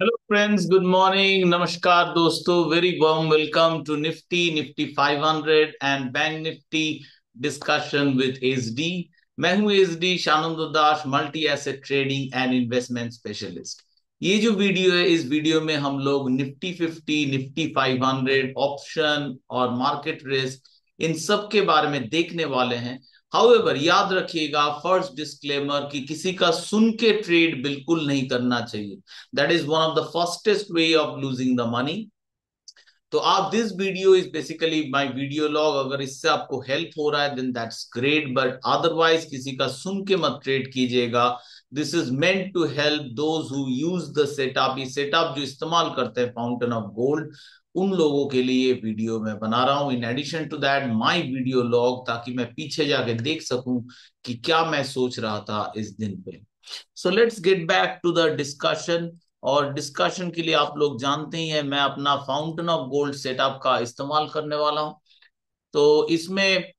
Hello friends, good morning, नमस्कार दोस्तों। Very warm welcome to Nifty 500 and bank Nifty discussion with SD. मैं हूं SD Shanand Das, multi asset trading and investment specialist. ये जो video है, इस वीडियो में हम लोग निफ्टी 50, निफ्टी 500, ऑप्शन और मार्केट रिस्क, इन सब के बारे में देखने वाले हैं। हाउएवर, याद रखिएगा, फर्स्ट डिस्क्लेमर, कि किसी का सुन के ट्रेड बिल्कुल नहीं करना चाहिए। That is one of the fastest way of losing the money. तो आप, this video is basically my video log. अगर इससे आपको हेल्प हो रहा है then that's great, but otherwise किसी का सुन के मत ट्रेड कीजिएगा। This is meant to help those who use the setup. ये सेटअप जो इस्तेमाल करते हैं फाउंटेन ऑफ गोल्ड, उन लोगों के लिए ये वीडियो मैं बना रहा हूं। In addition to that my video log, ताकि मैं पीछे जाके देख सकूं कि क्या मैं सोच रहा था इस दिन पे। So let's get back to the discussion. और डिस्कशन के लिए आप लोग जानते ही हैं, मैं अपना फाउंटेन ऑफ गोल्ड सेटअप का इस्तेमाल करने वाला हूं। तो इसमें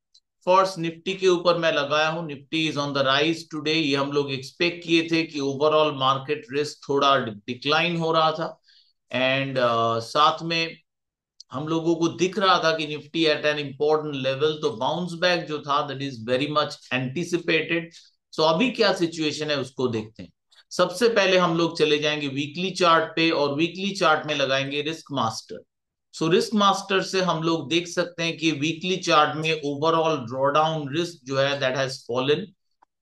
फर्स्ट निफ्टी के ऊपर मैं लगाया हूं। Nifty is on the rise today. ये हम लोग एक्सपेक्ट किए थे कि ओवरऑल मार्केट रिस्क थोड़ा डिक्लाइन हो रहा था। एंड साथ में हम लोगों को दिख रहा था कि Nifty at an important level, तो बाउंस बैक जो था that is very much anticipated. So अभी क्या सिचुएशन है उसको देखते हैं। सबसे पहले हम लोग चले जाएंगे वीकली चार्ट पे, और वीकली चार्ट में लगाएंगे risk master. So risk master से हम लोग देख सकते हैं कि वीकली चार्ट में ओवरऑल ड्रॉडाउन रिस्क जो है दैट हैज फॉलन।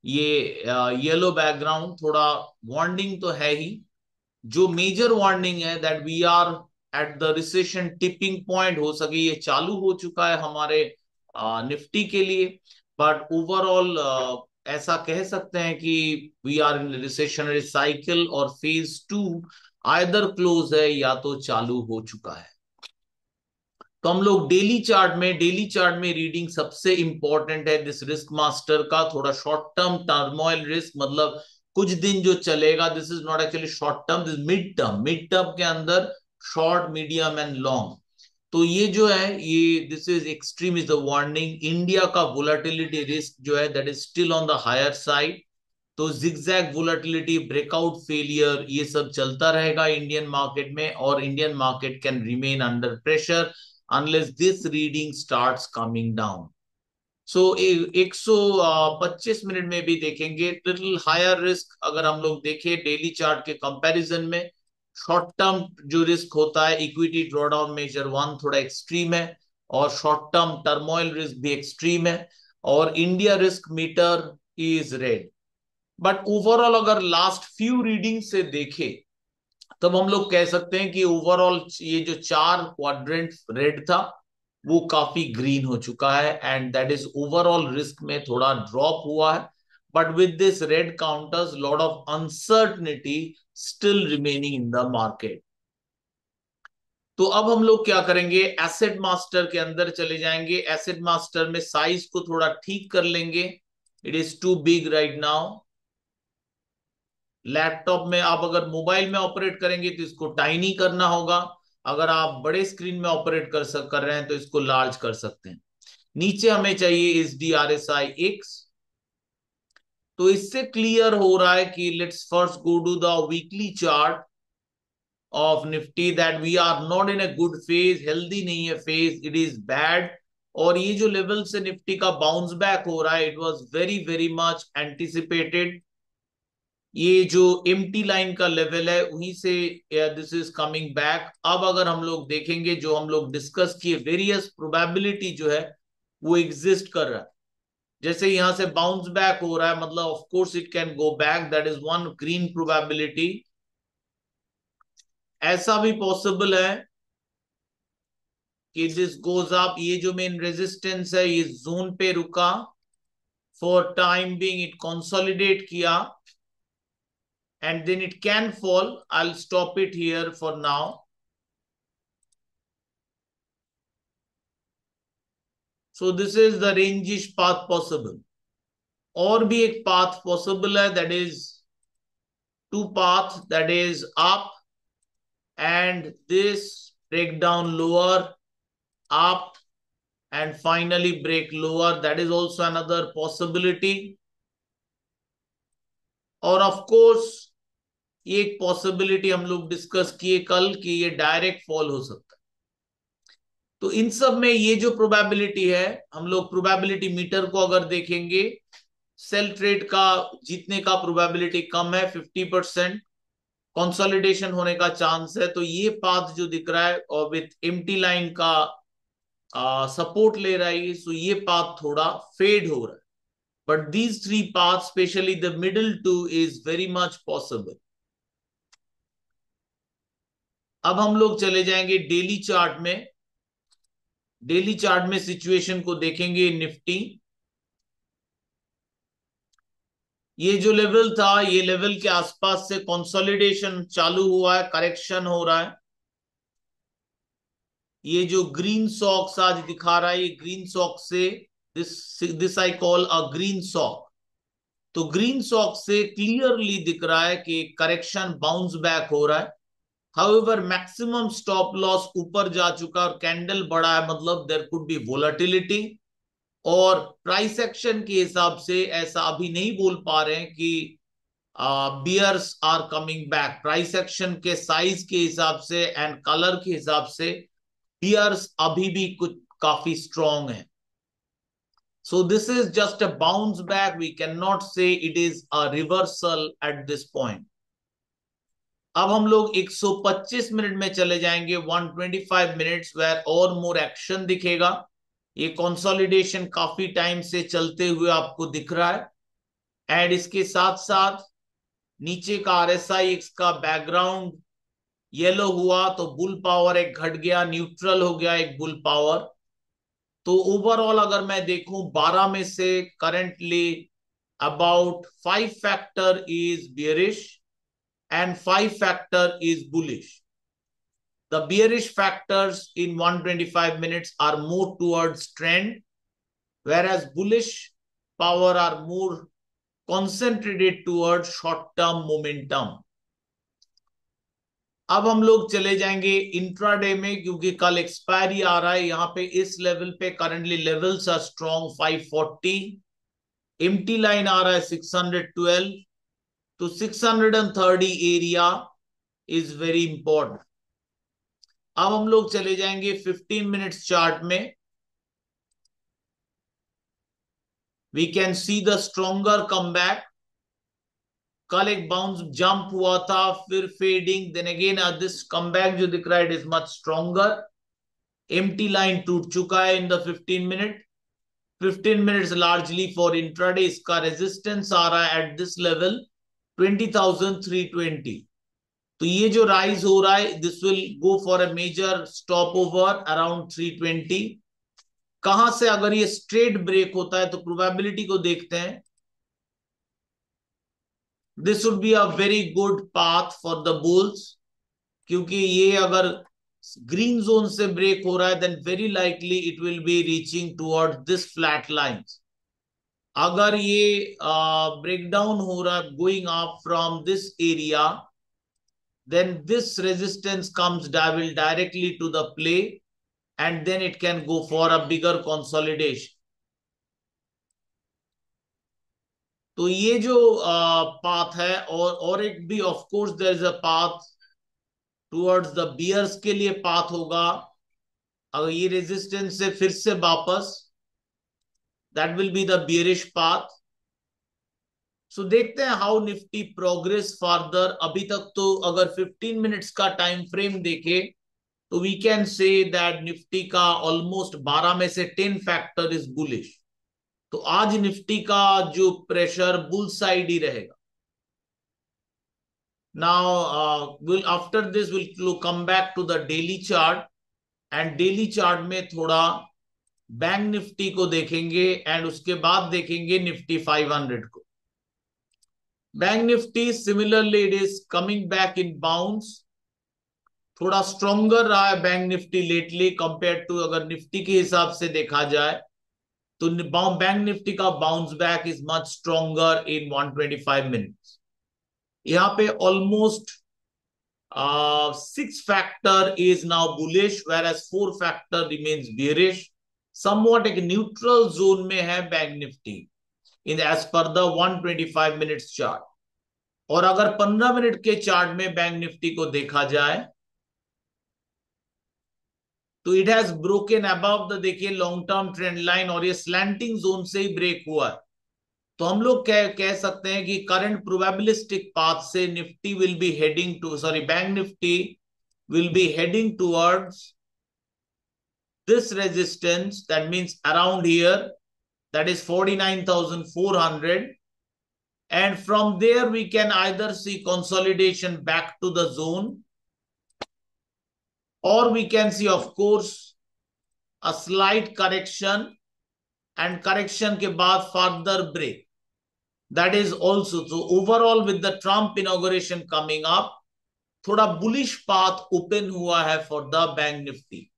ये येलो बैकग्राउंड थोड़ा वार्निंग तो है ही। जो मेजर वार्निंग है that we are at the recession tipping point, हो सके ये चालू हो चुका है हमारे निफ्टी के लिए। बट ओवरऑल ऐसा कह सकते हैं कि we are in recessionary cycle, और फेज टू आइदर क्लोज है या तो चालू हो चुका है। तो हम लोग डेली चार्ट में रीडिंग सबसे इंपॉर्टेंट है दिस रिस्क मास्टर का। थोड़ा शॉर्ट टर्म टर्मोइल रिस्क, मतलब कुछ दिन जो चलेगा। This is not actually short term, this mid term के अंदर शॉर्ट, मीडियम एंड लॉन्ग। तो ये जो है, ये this is extreme, is the warning. India का वोलाटिलिटी रिस्क जो है that is still on the higher side. तो जिगजैग वोलाटिलिटी, ब्रेकआउट फेलियर, ये सब चलता रहेगा इंडियन मार्केट में, और Indian market can remain under pressure unless this reading starts coming down. So 125 minute में भी देखेंगे लिटिल हायर रिस्क। अगर हम लोग देखें डेली चार्ट के कंपैरिजन में, शॉर्ट टर्म जो रिस्क होता है, इक्विटी ड्रॉडाउन मेजर वन थोड़ा एक्सट्रीम है, और शॉर्ट टर्म टर्मोइल रिस्क भी एक्सट्रीम है, और India risk meter is red. But overall अगर लास्ट फ्यू रीडिंग से देखें, तब हम लोग कह सकते हैं कि ओवरऑल ये जो चार क्वाड्रेंट रेड था, वो काफी ग्रीन हो चुका है, and that is overall risk में थोड़ा ड्रॉप हुआ है। But with this red counters, lot of uncertainty still remaining in the market. तो अब हम लोग क्या करेंगे, एसेट मास्टर के अंदर चले जाएंगे। एसेट मास्टर में साइज को थोड़ा ठीक कर लेंगे। It is too big right now. Laptop में आप अगर मोबाइल में ऑपरेट करेंगे तो इसको टाइनी करना होगा। अगर आप बड़े स्क्रीन में ऑपरेट कर रहे हैं तो इसको लार्ज कर सकते हैं। नीचे हमें चाहिए S D R S I X. तो इससे क्लियर हो रहा है कि let's first go to the weekly chart of Nifty, that we are not in a good phase, healthy नहीं है फेज, इट इज बैड। और ये जो लेवल से निफ्टी का बाउंस बैक हो रहा है, it was very very much anticipated. ये जो एम्प्टी लाइन का लेवल है वहीं से दिस इज कमिंग बैक। अब अगर हम लोग देखेंगे, जो हम लोग डिस्कस किए, वेरियस प्रोबेबिलिटी जो है वो एग्जिस्ट कर रहा है। जैसे यहां से बाउंस बैक हो रहा है, मतलब of course it can go back, that is one green probability. ऐसा भी पॉसिबल है कि दिस गोज अप। ये जो मेन रेजिस्टेंस है, ये जोन पे रुका, for time being it consolidate किया, and then it can fall. I'll stop it here for now. So this is the rangish path possible. और भी एक path possible है, that is two path, that is up and this break down lower, up and finally break lower. That is also another possibility. और of course ये एक possibility हम लोग discuss किए कल कि ये डायरेक्ट फॉल हो सकता है। तो इन सब में ये जो प्रोबेबिलिटी है, हम लोग प्रोबेबिलिटी मीटर को अगर देखेंगे, सेल ट्रेड का जीतने का प्रोबेबिलिटी कम है, 50%। कंसोलिडेशन होने का चांस है। तो ये पाथ जो दिख रहा है और विथ एम्प्टी लाइन का सपोर्ट ले रहा है, सो ये पाथ थोड़ा फेड हो रहा है। But these three path, specially the middle two, is very much possible. अब हम लोग चले जाएंगे डेली चार्ट में। डेली चार्ट में सिचुएशन को देखेंगे निफ्टी। ये जो लेवल था, ये लेवल के आसपास से कंसोलिडेशन चालू हुआ है, करेक्शन हो रहा है। ये जो ग्रीन सॉक्स आज दिखा रहा है, ये ग्रीन सॉक से, this I call a green sock. तो ग्रीन सॉक से क्लियरली दिख रहा है कि करेक्शन बाउंस बैक हो रहा है। हाउएवर मैक्सिमम स्टॉप लॉस ऊपर जा चुका है और कैंडल बड़ा है, मतलब देयर कुड बी वोलेटिलिटी। और प्राइस एक्शन के हिसाब से ऐसा अभी नहीं बोल पा रहे हैं कि bears are coming back. Price action के साइज के हिसाब से एंड कलर के हिसाब से बियर्स अभी भी कुछ काफी स्ट्रॉन्ग है। So this is just a bounce back. We cannot say it is a reversal at this point. अब हम लोग 125 मिनट में चले जाएंगे, 125 मिनट्स, वेयर और मोर एक्शन दिखेगा। ये कंसोलिडेशन काफी टाइम से चलते हुए आपको दिख रहा है। एंड इसके साथ साथ नीचे का आरएसआई का बैकग्राउंड येलो हुआ तो बुल पावर एक घट गया, न्यूट्रल हो गया एक बुल पावर। तो ओवरऑल अगर मैं देखूं 12 में से currently about 5 factor is bearish and 5 factor is bullish. The bearish factors in 125 minutes are more towards trend, whereas bullish power are more concentrated towards short term momentum. अब हम लोग चले जाएंगे इंट्राडे में, क्योंकि कल एक्सपायरी आ रहा है। यहां पे इस लेवल पे currently levels are strong 540, empty line आ रहा है 612। तो 630 एरिया इज वेरी इंपॉर्टेंट। अब हम लोग चले जाएंगे 15 मिनट्स चार्ट में। We can see the stronger comeback. कल एक बाउंस जंप हुआ था, फिर fading, then again this comeback जो दिख रहा है it is much stronger. Empty line टूट चुका है in the 15 minute. 15 minutes largely for intraday. इसका रेजिस्टेंस आ रहा है एट दिस लेवल 20,320। तो ये जो राइज हो रहा है, this will go for a major stop over around 320। कहां से अगर ये स्ट्रेट ब्रेक होता है तो प्रोबेबिलिटी को देखते हैं। This would be a very good path for the bulls, क्योंकि ये अगर ग्रीन जोन से ब्रेक हो रहा है then very likely it will be reaching toward this flat lines. अगर ये ब्रेक डाउन हो रहा है going up from this area, then this resistance comes will directly to the play, and then it can go for a bigger consolidation. तो ये जो path है, और एक भी of course there is a path towards the bears के लिए path होगा। अगर ये रेजिस्टेंस से फिर से वापस, that will be the bearish path. So देखते हैं हाउ निफ्टी प्रोग्रेस फर्दर। अभी तक तो अगर 15 मिनट्स का टाइम फ्रेम देखे तो we can say that Nifty का ऑलमोस्ट 12 में से 10 फैक्टर इज बुलिश। तो आज निफ्टी का जो प्रेशर बुल साइड ही रहेगा। Now will after this will come back to the daily chart, and daily chart में थोड़ा बैंक निफ्टी को देखेंगे एंड उसके बाद देखेंगे निफ्टी 500 को। Bank Nifty similarly it is coming back in bounce. थोड़ा स्ट्रोंगर रहा है bank Nifty lately compare to, अगर निफ्टी के हिसाब से देखा जाए तो बैंक निफ्टी का bounce back is much stronger in 125 minutes. यहाँ पे almost 6 factor is now bullish, whereas 4 factor remains bearish. Somewhat एक न्यूट्रल जोन में है bank Nifty in as per the 125 minutes chart. और अगर 15 मिनट के चार्ट में बैंक निफ्टी को देखा जाए तो it has broken above the, देखिए, लॉन्ग टर्म ट्रेंड लाइन और ये स्लैंटिंग जोन से ही ब्रेक हुआ है। तो हम लोग कह सकते हैं कि करंट प्रोबेबिलिस्टिक पाथ से Nifty will be heading to, sorry, bank Nifty will be heading towards this resistance, that means around here, that is 49,400, and from there we can either see consolidation back to the zone, or we can see, of course, a slight correction, and correction ke baad further break. That is also, so overall with the Trump inauguration coming up, thoda bullish path open hua hai for the bank nifty.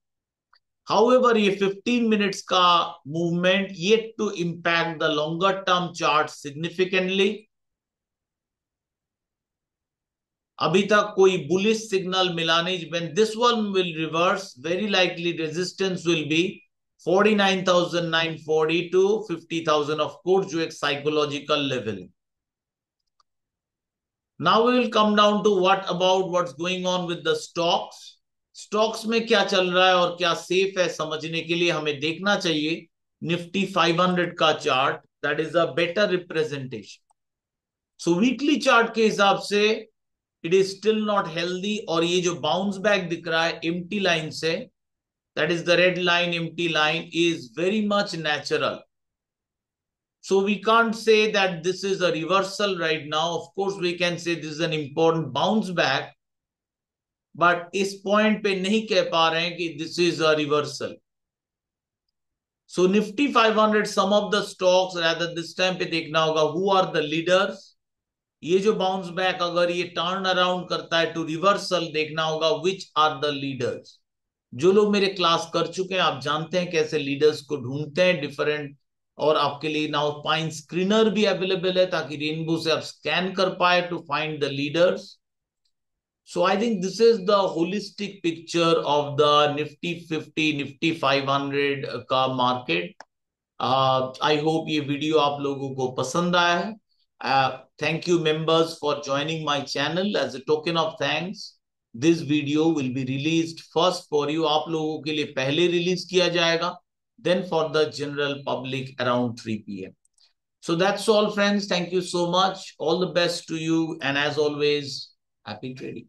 However, ये 15 minutes का movement yet to impact the longer term chart significantly. अभी तक कोई bullish signal मिला नहीं. When this one will reverse, very likely resistance will be 49,940 to 50,000, of course, जो एक psychological level. Now we will come down to what's going on with the stocks. Stocks में क्या चल रहा है और क्या सेफ है समझने के लिए हमें देखना चाहिए निफ्टी 500 का chart. That is a better representation. So weekly chart के हिसाब से it is still not healthy, और ये जो बाउंस बैक दिख रहा है एम्प्टी लाइन से, that is the red line, empty line, is very much natural. So we can't say that this is a reversal right now. Of course, we can say this is an important bounce back, but इस point पे नहीं कह पा रहे हैं कि this is a reversal. So Nifty 500, some of the stocks rather this time पे देखना होगा हु आर द लीडर्स. ये जो बाउंस बैक अगर ये टर्न अराउंड करता है टू रिवर्सल, देखना होगा विच आर द लीडर्स. जो लोग मेरे क्लास कर चुके हैं आप जानते हैं कैसे लीडर्स को ढूंढते हैं डिफरेंट. और आपके लिए नाउ फाइन स्क्रीनर भी अवेलेबल है ताकि रेनबो से आप स्कैन कर पाए to find the leaders. So I think this is the holistic picture of the Nifty 50, Nifty 500 का market. I hope ये वीडियो आप लोगों को पसंद आया है. Thank you members for joining my channel. As a token of thanks, this video will be released first for you. आप लोगों के लिए पहले रिलीज किया जाएगा, then for the general public around 3 p.m. So that's all, friends. Thank you so much. All the best to you, and as always, happy trading.